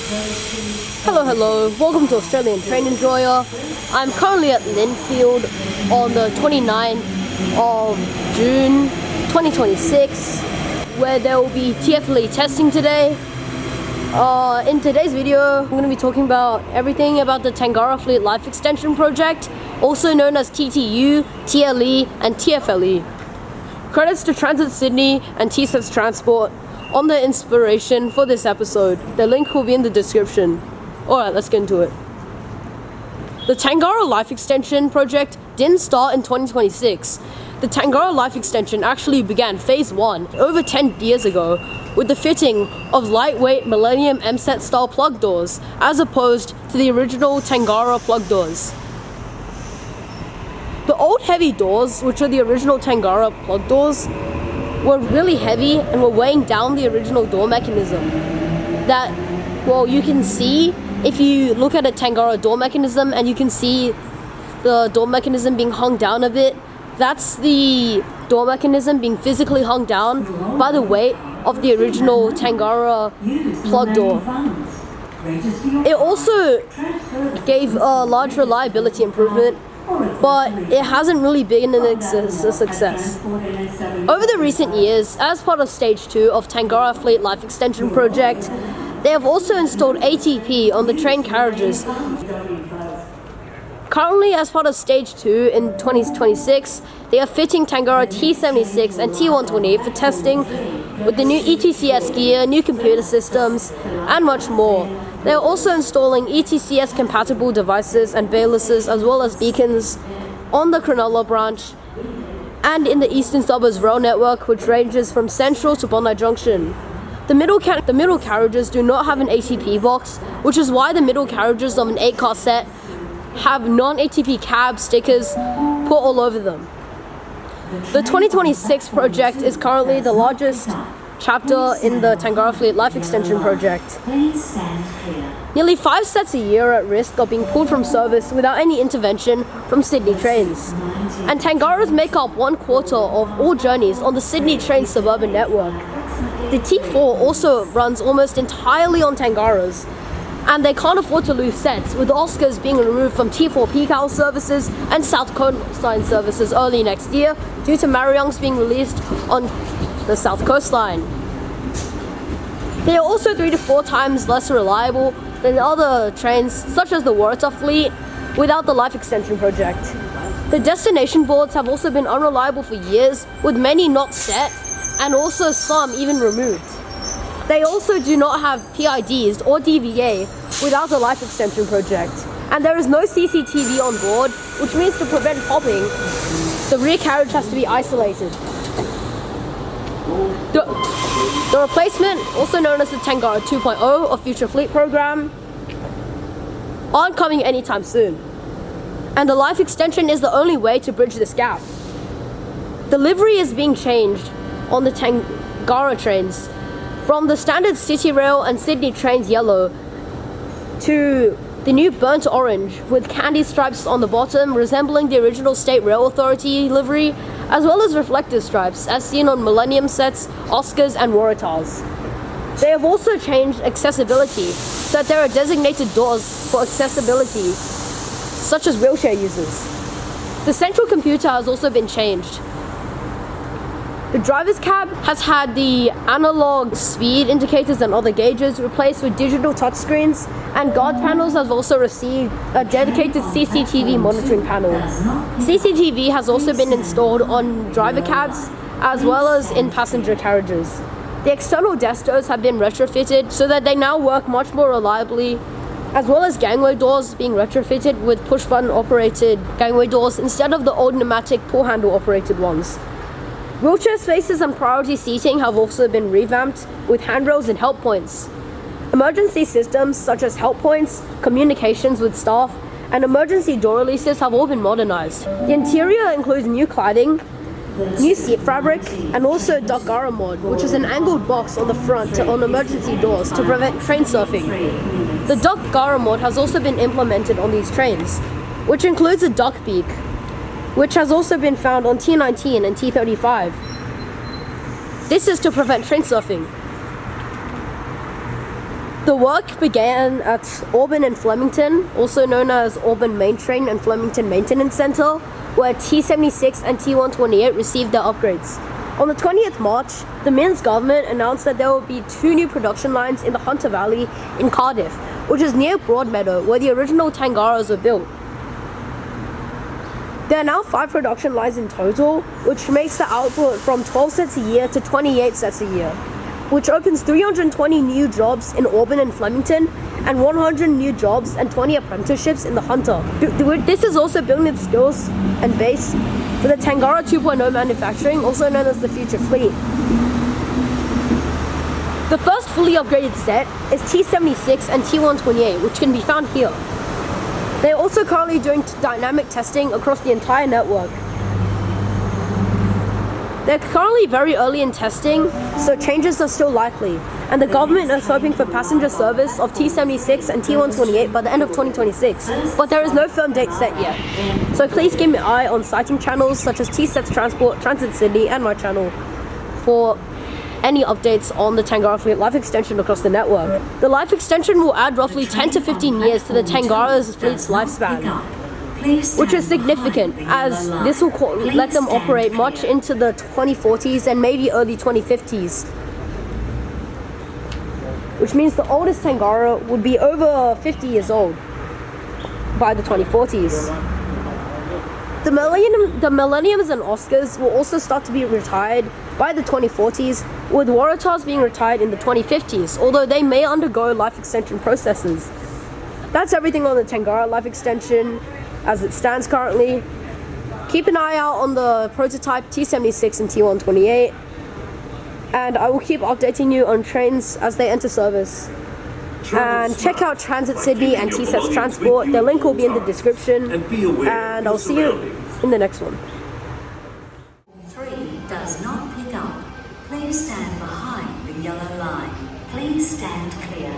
Hello, welcome to Australian Train Enjoyer. I'm currently at Linfield on the 29th of June 2026, where there will be TFLE testing today. In today's video, I'm going to be talking about everything about the Tangaras Fleet Life Extension Project, also known as TTU, TLE, and TFLE. Credits to Transit Sydney and TsetsTransport on the inspiration for this episode. The link will be in the description. Alright, let's get into it. The Tangaras Life Extension Project didn't start in 2026. The Tangaras Life Extension actually began phase 1 over 10 years ago with the fitting of lightweight Millennium M-set style plug doors as opposed to the original Tangaras plug doors. The old heavy doors, which are the original Tangaras plug doors, were really heavy and were weighing down the original door mechanism. That, well, you can see if you look at a Tangaras door mechanism and you can see the door mechanism being hung down a bit. That's the door mechanism being physically hung down by the weight of the original Tangaras plug door. It also gave a large reliability improvement, but it hasn't really been a success. Over the recent years, as part of Stage 2 of Tangaras Fleet Life Extension Project, they have also installed ATP on the train carriages. Currently, as part of Stage 2 in 2026, they are fitting Tangaras T76 and T128 for testing with the new ETCS gear, new computer systems, and much more. They are also installing ETCS compatible devices and balances as well as beacons on the Cronulla branch and in the Eastern Suburbs rail network, which ranges from Central to Bondi Junction. The middle carriages do not have an ATP box, which is why the middle carriages of an 8-car set have non-ATP cab stickers put all over them. The 2026 project is currently the largest chapter in the Tangaras Fleet Life Extension Project. Nearly 5 sets a year are at risk of being pulled from service without any intervention from Sydney trains. And Tangaras make up 1/4 of all journeys on the Sydney train suburban network. The T4 also runs almost entirely on Tangaras, and they can't afford to lose sets, with Oscars being removed from T4 peak hour services and South Coastline services early next year due to Mariangs being released on the South Coastline. They are also 3 to 4 times less reliable than other trains, such as the Waratah fleet, without the Life Extension Project. The destination boards have also been unreliable for years, with many not set, and also some even removed. They also do not have PIDs or DVA without the Life Extension Project. And there is no CCTV on board, which means to prevent popping, the rear carriage has to be isolated. The replacement, also known as the Tangaras 2.0 or Future Fleet Program, aren't coming anytime soon. And the Life Extension is the only way to bridge this gap. The livery is being changed on the Tangaras trains from the standard City Rail and Sydney trains yellow to the new burnt orange with candy stripes on the bottom resembling the original State Rail Authority livery, as well as reflective stripes as seen on Millennium sets, Oscars and Waratahs. They have also changed accessibility so that there are designated doors for accessibility, such as wheelchair users. The central computer has also been changed. The driver's cab has had the analog speed indicators and other gauges replaced with digital touchscreens, and guard panels have also received a dedicated CCTV monitoring panel. CCTV has also been installed on driver cabs as well as in passenger carriages. The external desk doors have been retrofitted so that they now work much more reliably, as well as gangway doors being retrofitted with push-button operated gangway doors instead of the old pneumatic pull handle operated ones. Wheelchair spaces and priority seating have also been revamped with handrails and help points. Emergency systems such as help points, communications with staff, and emergency door releases have all been modernized. The interior includes new cladding, new seat fabric, and also Tangaras mod, which is an angled box on the front on emergency doors to prevent train surfing. The Tangaras mod has also been implemented on these trains, which includes a duck beak, which has also been found on T19 and T35. This is to prevent train surfing. The work began at Auburn and Flemington, also known as Auburn Main Train and Flemington Maintenance Center, where T-76 and T-128 received their upgrades. On the 20th March, the Minns government announced that there will be 2 new production lines in the Hunter Valley in Cardiff, which is near Broadmeadow, where the original Tangaras were built. There are now 5 production lines in total, which makes the output from 12 sets a year to 28 sets a year, which opens 320 new jobs in Auburn and Flemington and 100 new jobs and 20 apprenticeships in the Hunter. This is also building its skills and base for the Tangara 2.0 manufacturing, also known as the Future Fleet. The first fully upgraded set is T-76 and T-128, which can be found here. They are also currently doing dynamic testing across the entire network. They're currently very early in testing, so changes are still likely, and the government is hoping for passenger service of T-76 and T-128 by the end of 2026, but there is no firm date set yet. So please keep an eye on sighting channels such as TsetsTransport, Transit Sydney, and my channel for any updates on the Tangara Fleet life extension across the network. The life extension will add roughly 10 to 15 years to the Tangara's fleet's lifespan, which is significant, as this will let them operate much into the 2040s and maybe early 2050s. Which means the oldest Tangara would be over 50 years old by the 2040s. The Millenniums and Oscars will also start to be retired by the 2040s, with Waratahs being retired in the 2050s, although they may undergo life extension processes. That's everything on the Tangara life extension as it stands currently. Keep an eye out on the prototype T-76 and T-128, and I will keep updating you on trains as they enter service. And check out Transit Sydney and TsetsTransport. Their link will be in the description, and I'll see you in the next one. 3 does not pick up. Please stand behind the yellow line. Please stand clear.